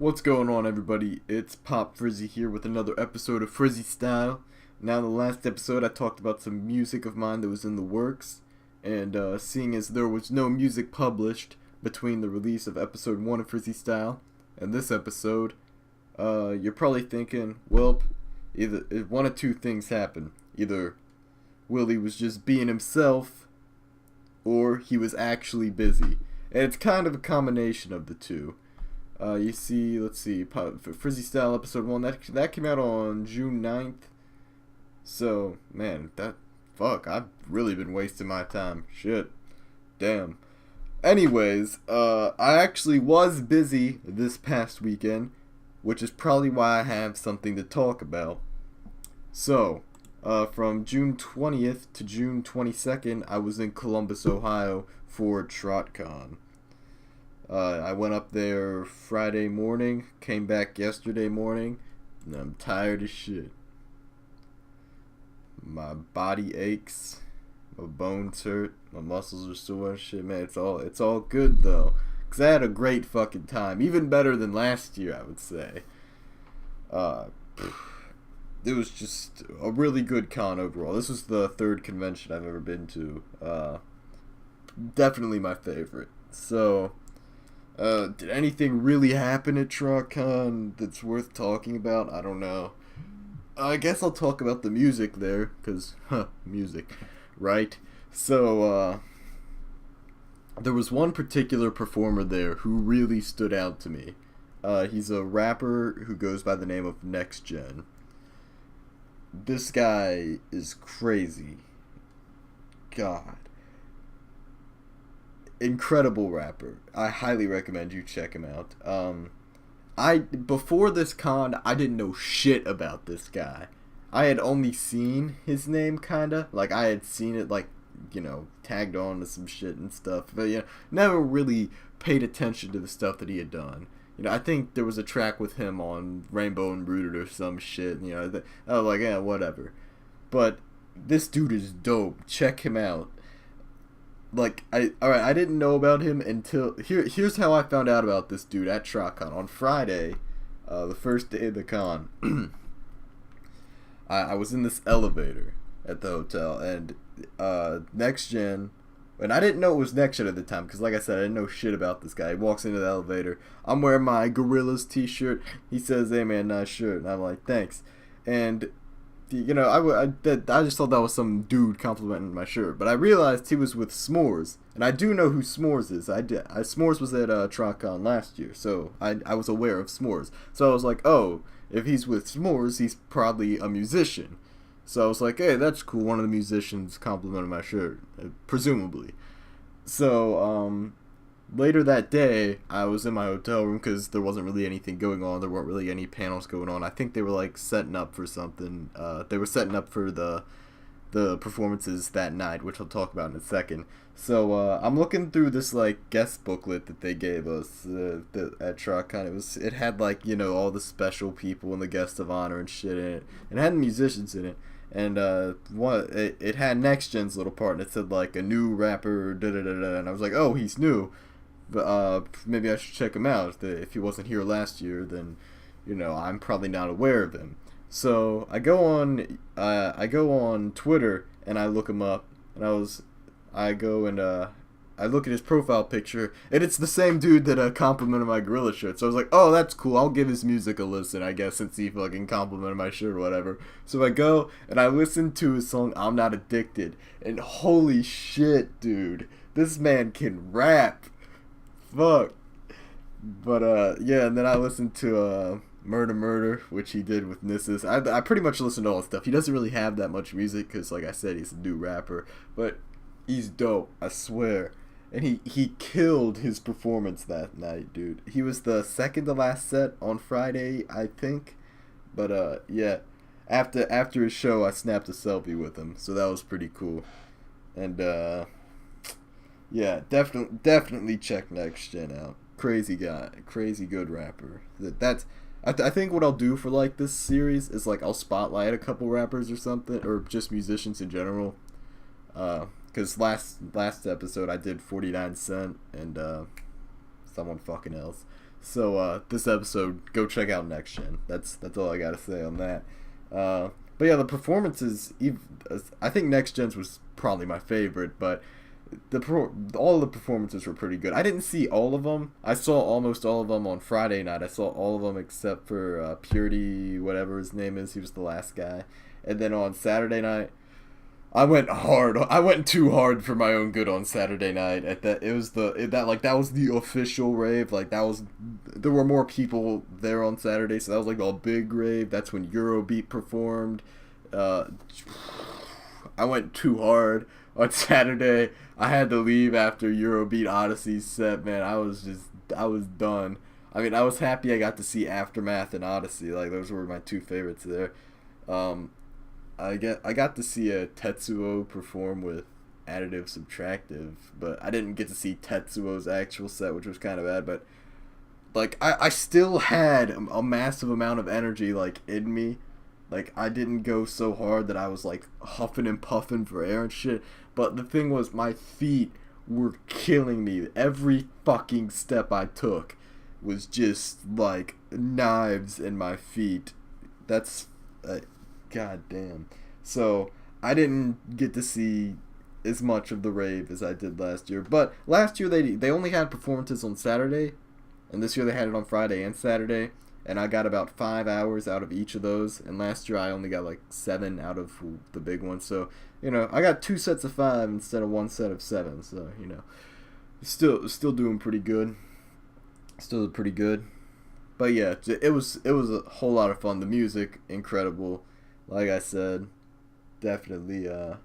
What's going on, everybody? It's Pop Frizzy here with another episode of Frizzy Style. Now, in the last episode, I talked about some music of mine that was in the works, and seeing as there was no music published between the release of episode 1 of Frizzy Style and this episode, you're probably thinking, well, either one of two things happened. Either Willie was just being himself, or he was actually busy. And it's kind of a combination of the two. You see, let's see, Frizzy Style episode 1, that came out on June 9th. So, man, I've really been wasting my time. Shit. Damn. Anyways, I actually was busy this past weekend, which is probably why I have something to talk about. So, from June 20th to June 22nd, I was in Columbus, Ohio for TrotCon. I went up there Friday morning, came back yesterday morning, and I'm tired as shit. My body aches, my bones hurt, my muscles are sore and shit, man. It's all good though, 'cause I had a great fucking time, even better than last year, I would say. It was just a really good con overall. This was the third convention I've ever been to. Definitely my favorite. So, did anything really happen at TrotCon that's worth talking about? I don't know. I guess I'll talk about the music there, because, music, right? So, there was one particular performer there who really stood out to me. He's a rapper who goes by the name of Next Gen. This guy is crazy. God. Incredible rapper. I highly recommend you check him out. Before this con, I didn't know shit about this guy. I had only seen his name, kinda. Like, I had seen it, like, tagged on to some shit and stuff. But, never really paid attention to the stuff that he had done. I think there was a track with him on Rainbow and Rooted or some shit. I was like, yeah, whatever. But this dude is dope. Check him out. Like, I didn't know about him until here's how I found out about this dude at TrotCon. On Friday, the first day of the con, I was in this elevator at the hotel, and Next Gen, and I didn't know it was Next Gen at the time, because like I said, I didn't know shit about this guy. He walks into the elevator, I'm wearing my Gorillaz t-shirt, he says, hey man, nice shirt, and I'm like, thanks. And I just thought that was some dude complimenting my shirt, but I realized he was with S'mores, and I do know who S'mores is. S'mores was at TrotCon last year, so I was aware of S'mores. So I was like, oh, if he's with S'mores, he's probably a musician. So I was like, hey, that's cool. One of the musicians complimented my shirt, presumably. So later that day, I was in my hotel room because there wasn't really anything going on. There weren't really any panels going on. I think they were like setting up for something. They were setting up for the performances that night, which I'll talk about in a second. So I'm looking through this like guest booklet that they gave us at TrotCon. It had like all the special people and the guests of honor and shit in it, and it had musicians in it. And it had Next Gen's little part, and it said like a new rapper, da da da da. And I was like, oh, he's new. But maybe I should check him out. If he wasn't here last year, then I'm probably not aware of him. So I go on Twitter and I look him up, and I look at his profile picture, and it's the same dude that complimented my Gorilla shirt. So I was like, oh, that's cool. I'll give his music a listen, I guess, since he fucking complimented my shirt or whatever. So I go and I listen to his song "I'm Not Addicted," and holy shit, dude, this man can rap. Fuck. But yeah, and then I listened to Murder, which he did with Nissus. I pretty much listened to all his stuff. He doesn't really have that much music because, like I said, he's a new rapper, but he's dope, I swear. And he killed his performance that night, dude. He was the second to last set on Friday, I think. But yeah, after his show, I snapped a selfie with him, so that was pretty cool. And yeah, definitely check Next Gen out. Crazy guy, crazy good rapper. I think what I'll do for like this series is like I'll spotlight a couple rappers or something, or just musicians in general. Because last episode I did 49 Cent and someone fucking else. So this episode, go check out Next Gen. That's all I gotta say on that. But yeah, the performances. I think Next Gen's was probably my favorite, but all the performances were pretty good. I didn't see all of them. I saw almost all of them on Friday night. I saw all of them except for Purity, whatever his name is. He was the last guy. And then on Saturday night, I went hard. I went too hard for my own good on Saturday night. At that, it was that was the official rave. Like that was, there were more people there on Saturday, so that was like a big rave. That's when Eurobeat performed. I went too hard on Saturday. I had to leave after Eurobeat Odyssey's set. Man, I was done. I mean, I was happy I got to see Aftermath and Odyssey. Like those were my two favorites there. I got to see a Tetsuo perform with Additive Subtractive, but I didn't get to see Tetsuo's actual set, which was kind of bad. But like I still had a massive amount of energy like in me. Like I didn't go so hard that I was like huffing and puffing for air and shit. But the thing was, my feet were killing me. Every fucking step I took was just like knives in my feet. That's God damn. So I didn't get to see as much of the rave as I did last year. But last year they only had performances on Saturday, and this year they had it on Friday and Saturday. And I got about 5 hours out of each of those. And last year I only got like 7 out of the big ones. So, you know, I got 2 sets of 5 instead of 1 set of 7. So, you know, still doing pretty good. Still pretty good. But yeah, it was a whole lot of fun. The music, incredible. Like I said, definitely an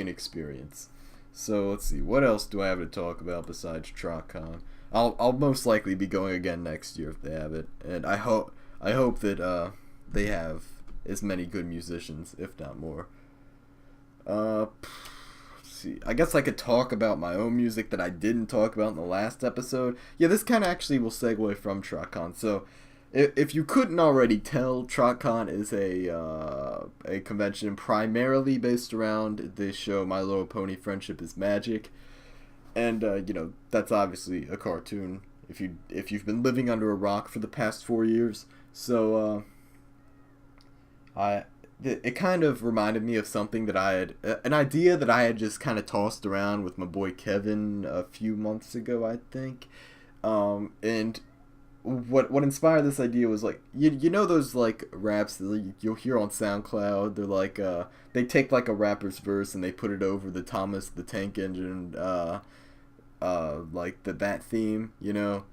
experience. So let's see, what else do I have to talk about besides TrotCon? I'll most likely be going again next year if they have it, and I hope that they have as many good musicians, if not more. Let's see. I guess I could talk about my own music that I didn't talk about in the last episode. Yeah, this kind of actually will segue from TrotCon. So, if you couldn't already tell, TrotCon is a convention primarily based around the show My Little Pony: Friendship is Magic. And you know, that's obviously a cartoon if you've been living under a rock for the past 4 years. So it kind of reminded me of something that I had an idea that I had just kind of tossed around with my boy Kevin a few months ago, I think. And what inspired this idea was like you know those like raps that you'll hear on SoundCloud. They're like they take like a rapper's verse and they put it over the Thomas the Tank Engine like that theme, you know.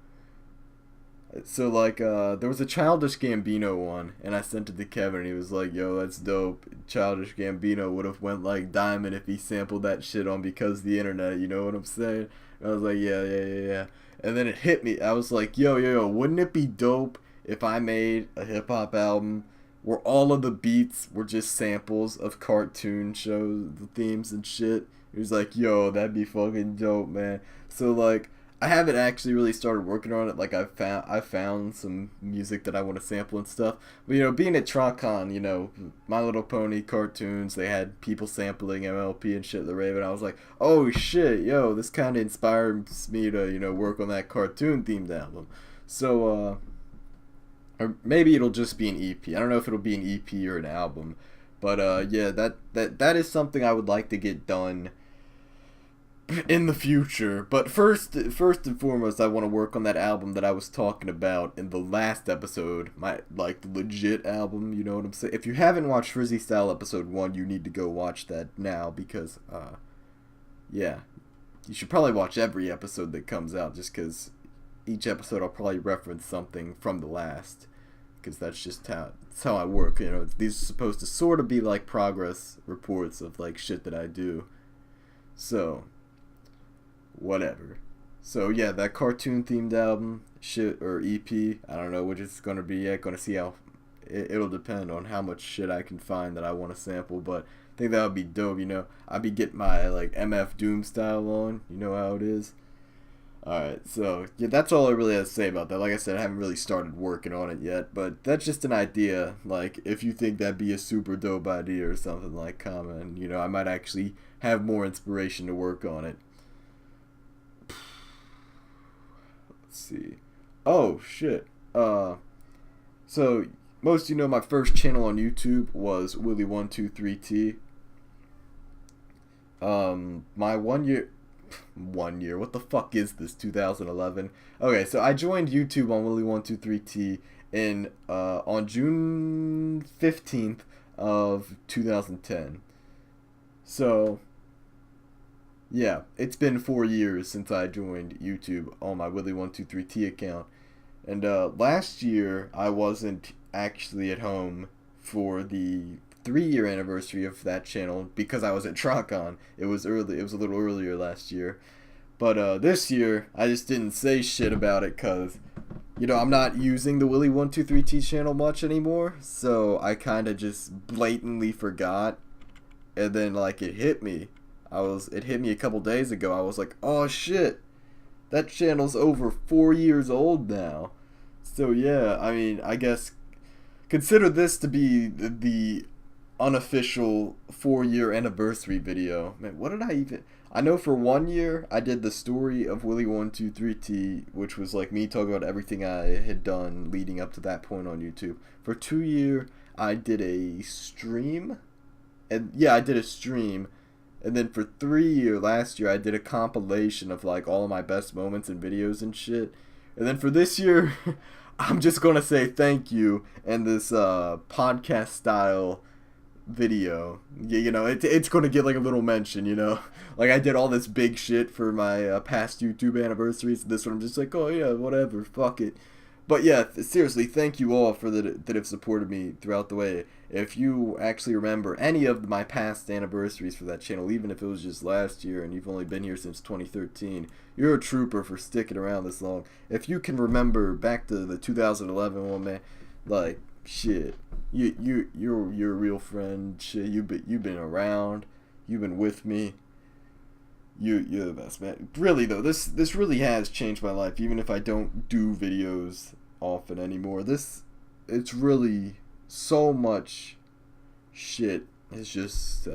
So like there was a Childish Gambino one, and I sent it to Kevin, and he was like, "Yo, that's dope. Childish Gambino would have went like diamond if he sampled that shit on Because the Internet." You know what I'm saying? And I was like, yeah. And then it hit me. I was like, yo, wouldn't it be dope if I made a hip hop album where all of the beats were just samples of cartoon shows, the themes and shit? He was like, yo, that'd be fucking dope, man. So like, I haven't actually really started working on it. Like I found some music that I want to sample and stuff. But you know, being at TrotCon, you know, My Little Pony cartoons, they had people sampling MLP and shit at the rave, and I was like, oh shit, yo, this kind of inspires me to, you know, work on that cartoon themed album. So or maybe it'll just be an EP. I don't know if it'll be an EP or an album, but yeah, that is something I would like to get done in the future. But first and foremost, I want to work on that album that I was talking about in the last episode, my like legit album, you know what I'm saying? If you haven't watched Frizzy Style episode 1, you need to go watch that now, because yeah, you should probably watch every episode that comes out, just because each episode I'll probably reference something from the last, because that's just how I work, you know. These are supposed to sort of be like progress reports of like shit that I do. So whatever. So yeah, that cartoon themed album shit, or EP, I don't know which it's gonna be yet. Gonna see how it'll depend on how much shit I can find that I want to sample, but I think that would be dope. You know, I'd be getting my like MF Doom style on, you know how it is. Alright, so yeah, that's all I really have to say about that. Like I said, I haven't really started working on it yet, but that's just an idea. Like, if you think that'd be a super dope idea or something, like, comment. You know, I might actually have more inspiration to work on it. let's see. Oh shit. So most of you know my first channel on YouTube was Willie123T. My 1 year. What the fuck is this? 2011. Okay, so I joined YouTube on Willie123T in on June 15th of 2010. So yeah, it's been 4 years since I joined YouTube on my Willie123T account. And last year, I wasn't actually at home for the 3 year anniversary of that channel because I was at TronCon. It was early. It was a little earlier last year. But this year, I just didn't say shit about it because, I'm not using the Willie123T channel much anymore. So I kind of just blatantly forgot. And then, like, it hit me. It hit me a couple days ago. I was like, oh shit. That channel's over 4 years old now. So yeah, I mean, I guess consider this to be the unofficial 4 year anniversary video. Man, what did I even... I know for 1 year, I did the story of Willie123T, which was like me talking about everything I had done leading up to that point on YouTube. For 2 year, I did a stream. And yeah, I did a stream. And then for 3 year, last year, I did a compilation of like all of my best moments and videos and shit. And then for this year, I'm just gonna say thank you and this podcast style video. It's gonna get like a little mention. Like I did all this big shit for my past YouTube anniversaries. This one I'm just like, oh yeah, whatever, fuck it. But yeah, seriously, thank you all for that have supported me throughout the way. If you actually remember any of my past anniversaries for that channel, even if it was just last year and you've only been here since 2013, you're a trooper for sticking around this long. If you can remember back to the 2011 one, man, like shit, you're a real friend. Shit, you've been around, you've been with me. You're the best, man. Really though, this really has changed my life. Even if I don't do videos often anymore, it's really so much shit has just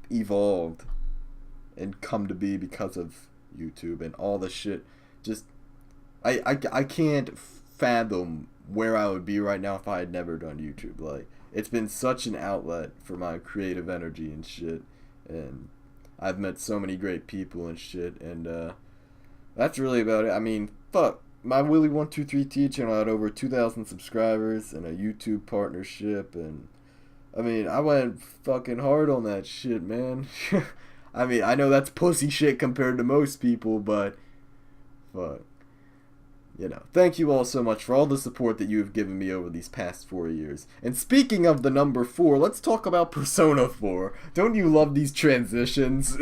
evolved and come to be because of YouTube and all the shit. Just I can't fathom where I would be right now if I had never done YouTube. Like, it's been such an outlet for my creative energy and shit, and I've met so many great people and shit, and that's really about it. I mean, fuck, my Willie123T channel had over 2,000 subscribers and a YouTube partnership, and I mean, I went fucking hard on that shit, man. I mean, I know that's pussy shit compared to most people, but fuck. Thank you all so much for all the support that you have given me over these past 4 years. And speaking of the number 4, let's talk about Persona 4. Don't you love these transitions?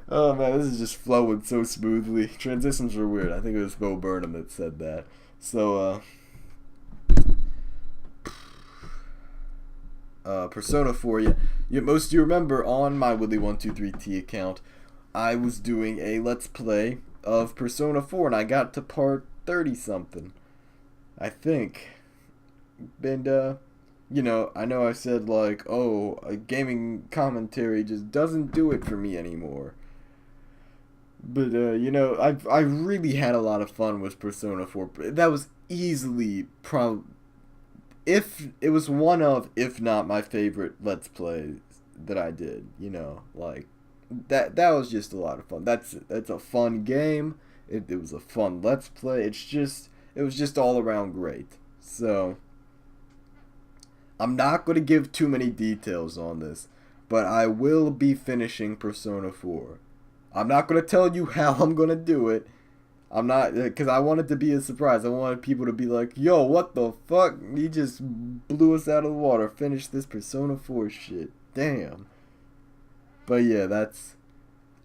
Oh man, this is just flowing so smoothly. Transitions are weird. I think it was Bo Burnham that said that. So, Persona 4, most of you remember on my Willie123T account, I was doing a Let's Play of Persona 4, and I got to part 30-something, I think. And, I know I said, like, oh, a gaming commentary just doesn't do it for me anymore. But, I really had a lot of fun with Persona 4. That was easily, if it was one of, if not my favorite Let's Plays that I did, like, that was just a lot of fun. That's a fun game. It was a fun Let's Play. It was just all around great. So I'm not going to give too many details on this, but I will be finishing Persona 4. I'm not going to tell you how I'm going to do it. I'm not, because I want it to be a surprise. I wanted people to be like, yo, what the fuck? He just blew us out of the water. Finish this Persona 4 shit. Damn. But yeah,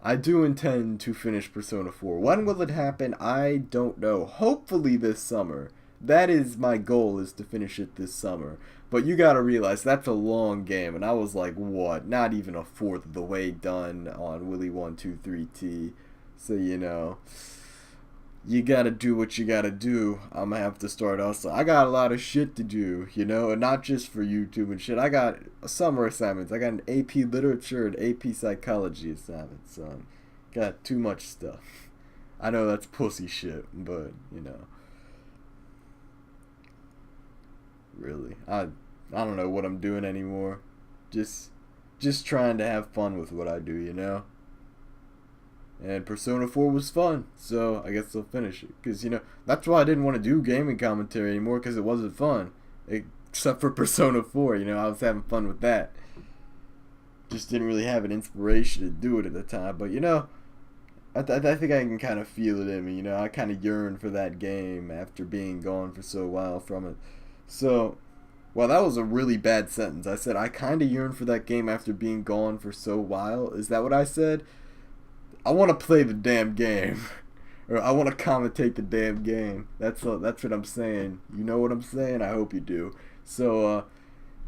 I do intend to finish Persona 4. When will it happen? I don't know. Hopefully this summer. That is my goal, is to finish it this summer. But you gotta realize, that's a long game, and I was like, what? Not even a fourth of the way done on Willie123T. So, you gotta do what you gotta do. I'm gonna have to start also. I got a lot of shit to do, and not just for YouTube and shit. I got summer assignments. I got an AP Literature and AP Psychology assignment, so got too much stuff. I know that's pussy shit, but really, I don't know what I'm doing anymore. Just just trying to have fun with what I do. And Persona 4 was fun, so I guess I'll finish it. Because, that's why I didn't want to do gaming commentary anymore, because it wasn't fun. Except for Persona 4, I was having fun with that. Just didn't really have an inspiration to do it at the time. But, I think I can kind of feel it in me. I kind of yearn for that game after being gone for so while from it. So, well, that was a really bad sentence. I said I kind of yearn for that game after being gone for so while. Is that what I said? I want to play the damn game, or I want to commentate the damn game. That's what I'm saying. You know what I'm saying? I hope you do. So,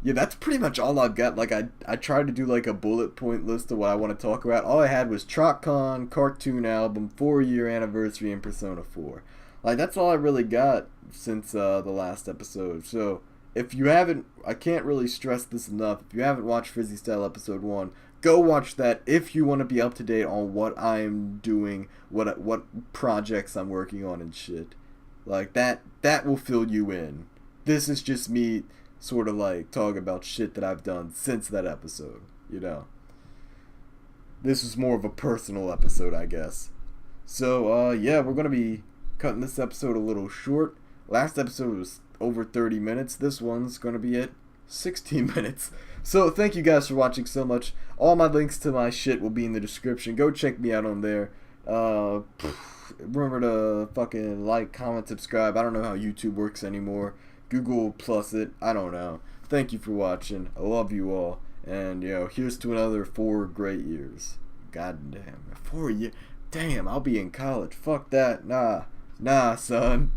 yeah, that's pretty much all I've got. Like, I tried to do like a bullet point list of what I want to talk about. All I had was TrotCon, cartoon album, 4-year anniversary, and Persona 4. Like, that's all I really got since the last episode. So, if you haven't, I can't really stress this enough. If you haven't watched Frizzy Style episode 1, go watch that if you want to be up to date on what I'm doing, what projects I'm working on and shit. Like, that will fill you in. This is just me sort of like talking about shit that I've done since that episode. This is more of a personal episode, I guess. So, yeah, we're going to be cutting this episode a little short. Last episode was over 30 minutes. This one's going to be at 16 minutes. So, thank you guys for watching so much. All my links to my shit will be in the description. Go check me out on there. Remember to fucking like, comment, subscribe. I don't know how YouTube works anymore. Google plus it. I don't know. Thank you for watching. I love you all. And, here's to another 4 great years. God damn. 4 years. Damn, I'll be in college. Fuck that. Nah, son.